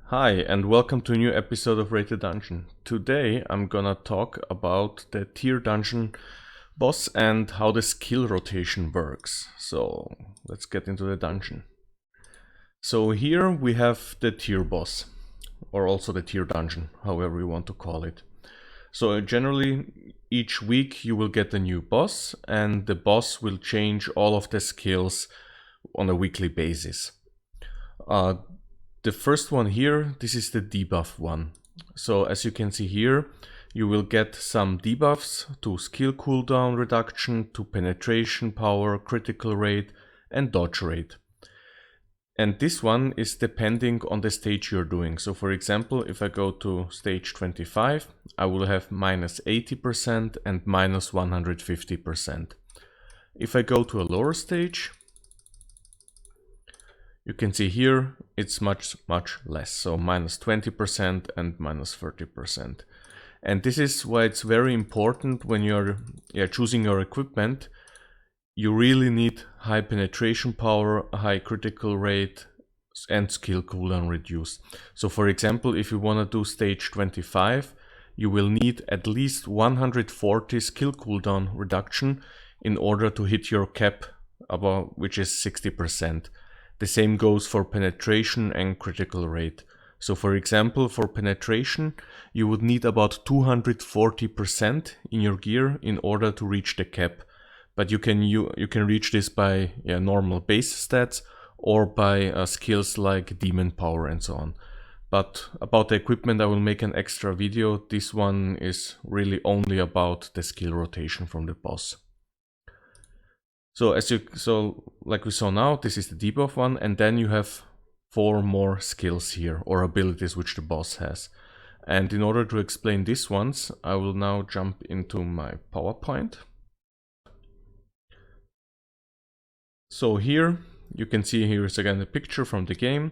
Hi and welcome to a new episode of Rated Dungeon. Today I'm gonna talk about the tier dungeon boss and how the skill rotation works. So let's get into the dungeon. So here we have the tier boss, or also the tier dungeon, however you want to call it. So generally each week you will get a new boss and the boss will change all of the skills on a weekly basis. The first one here, this is the debuff one. So as you can see here, you will get some debuffs to skill cooldown reduction, to penetration power, critical rate and dodge rate. And this one is depending on the stage you're doing. So for example, if I go to stage 25, I will have minus 80% and minus 150%. If I go to a lower stage, you can see here it's much less, so minus 20% and minus 30%. And this is why it's very important when you're choosing your equipment. You really need high penetration power, high critical rate and skill cooldown reduced. So for example, if you want to do stage 25, you will need at least 140 skill cooldown reduction in order to hit your cap, which is 60%. The same goes for penetration and critical rate. So for example, for penetration, you would need about 240% in your gear in order to reach the cap. But you can reach this by normal base stats or by skills like demon power and so on. But about the equipment, I will make an extra video. This one is really only about the skill rotation from the boss. So like we saw now, this is the debuff one, and then you have 4 more skills here, or abilities which the boss has. And in order to explain these ones, I will now jump into my PowerPoint. So here, you can see here is again a picture from the game,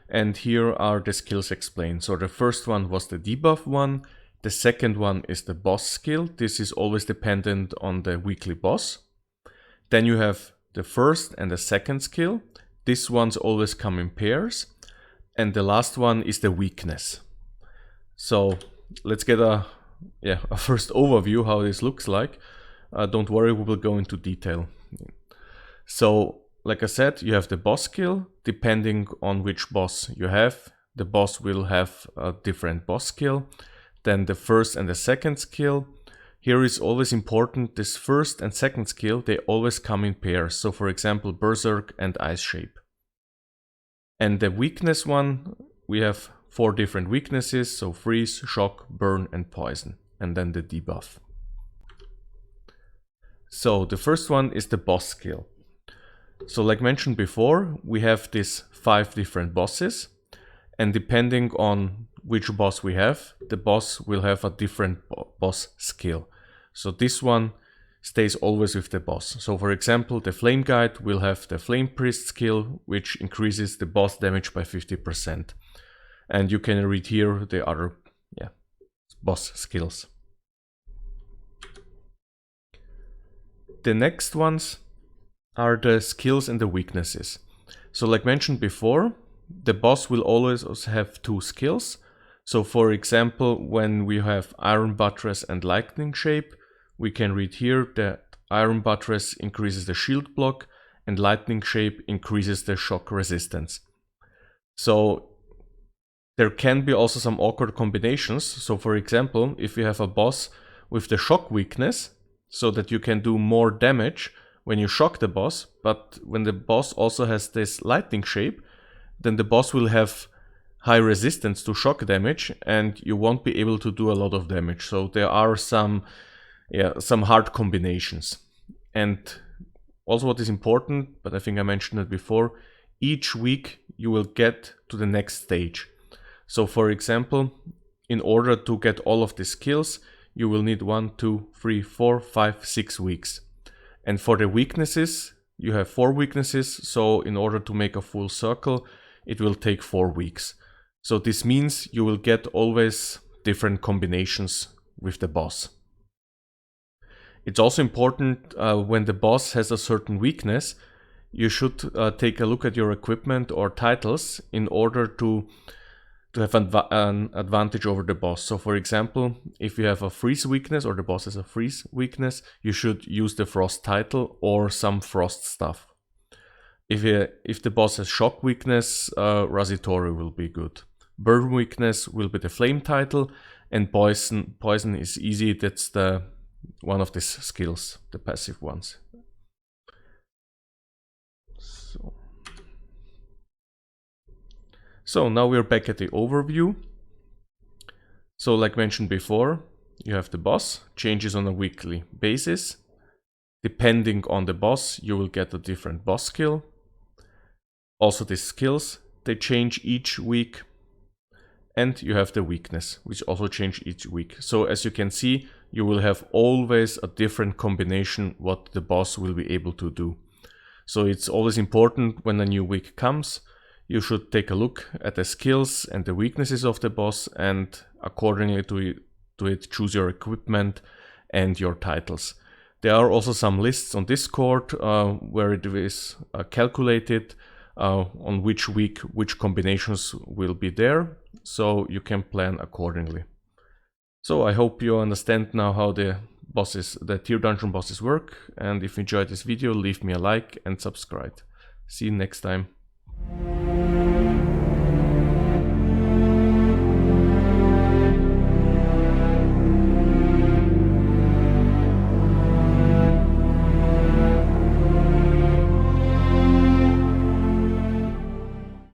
and here are the skills explained. So the first one was the debuff one, the second one is the boss skill. This is always dependent on the weekly boss. Then you have the first and the second skill. These ones always come in pairs. And the last one is the weakness. So let's get a first overview how this looks like. Don't worry, we will go into detail. So like I said, you have the boss skill. Depending on which boss you have, the boss will have a different boss skill. Then the first and the second skill. Here is always important, this first and second skill, they always come in pairs. So for example, Berserk and Ice Shape. And the weakness one, we have 4 different weaknesses. So Freeze, Shock, Burn and Poison. And then the debuff. So the first one is the boss skill. So like mentioned before, we have these 5 different bosses. And depending on which boss we have, the boss will have a different boss skill. So this one stays always with the boss. So for example, the Flame Guide will have the Flame Priest skill, which increases the boss damage by 50%. And you can read here the other boss skills. The next ones are the skills and the weaknesses. So like mentioned before, the boss will always also have 2 skills. So for example, when we have Iron Buttress and Lightning Shape, we can read here that Iron Buttress increases the shield block and Lightning Shape increases the shock resistance. So there can be also some awkward combinations. So for example, if you have a boss with the shock weakness, so that you can do more damage when you shock the boss, but when the boss also has this Lightning Shape, then the boss will have high resistance to shock damage and you won't be able to do a lot of damage. So there are some hard combinations. And also what is important, but I think I mentioned it before, each week you will get to the next stage. So for example, in order to get all of the skills, you will need 1, 2, 3, 4, 5, 6 weeks. And for the weaknesses, you have 4 weaknesses. So in order to make a full circle, it will take 4 weeks. So this means you will get always different combinations with the boss. It's also important when the boss has a certain weakness, you should take a look at your equipment or titles in order to have an advantage over the boss. So for example, if you have a freeze weakness or the boss has a freeze weakness, you should use the frost title or some frost stuff. If the boss has shock weakness, Rasitori will be good. Burn weakness will be the flame title, and poison is easy. That's the one of these skills, the passive ones. So now we're back at the overview. So like mentioned before, you have the boss, changes on a weekly basis. Depending on the boss, you will get a different boss skill. Also the skills, they change each week. And you have the weakness, which also change each week. So as you can see, you will have always a different combination what the boss will be able to do. So it's always important when a new week comes, you should take a look at the skills and the weaknesses of the boss, and accordingly to it choose your equipment and your titles. There are also some lists on Discord where it is calculated on which week which combinations will be there, so you can plan accordingly. So I hope you understand now how the tier dungeon bosses work, and if you enjoyed this video, leave me a like and subscribe. See you next time.